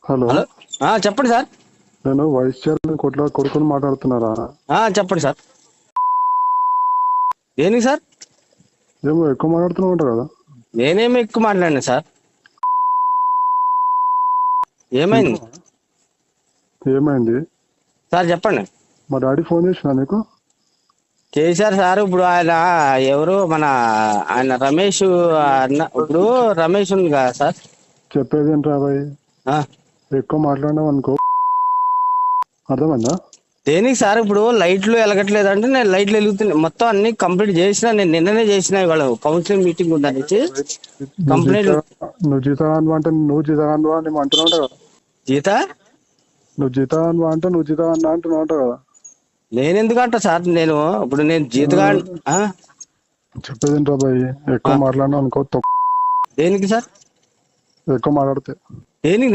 Hello. Hello. చెప్పండి sir. నేను vice chairman కొడుకుని మాట్లాడుతున్నారా? చెప్పండి సార్. దేనికి సార్? ఏమో ఎక్కువ మాట్లాడుతున్నావు అంట కదా? నేనేమి ఎక్కువ మాట్లాడినా సార్? ఏమైంది ఏమైంది సార్? చెప్పండి. మా డాడీ ఫోన్ చేసినా నీకు? చేశారు సార్. ఇప్పుడు ఆయన ఎవరు ఆయన రమేష్ ఇప్పుడు రమేష్ ఉంది కదా సార్. చెప్పేది ఏంట్రా బాయ్, ఎక్కువ మాట్లాడినావు అనుకో, అర్థమైందా? దేనికి సార్? ఇప్పుడు లైట్లు వెలగట్లేదు అంటే నేను లైట్లు వెలుగుతున్నాయి, మొత్తం అన్ని కంప్లీట్ చేసిన. నేను నిన్ననే చేసిన. ఇవాళ కౌన్సిలింగ్ మీటింగ్ ఉందని కంప్లీట్. నువ్వు జీతాను అంటే నువ్వు జీతాను అని అంటున్నావు కదా? జీత నువ్వు జీతాను అంటే నువ్వు జీతాను అంటున్నావు కదా? నేనెందుకు అంటా సార్? నేను జీతగా చెప్పేది ఏంట్రా బాయ్, ఎక్కువ మాట్లాడినావు అనుకో. దేనికి సార్? ఎక్కువ మాట్లాడితే దేనికి?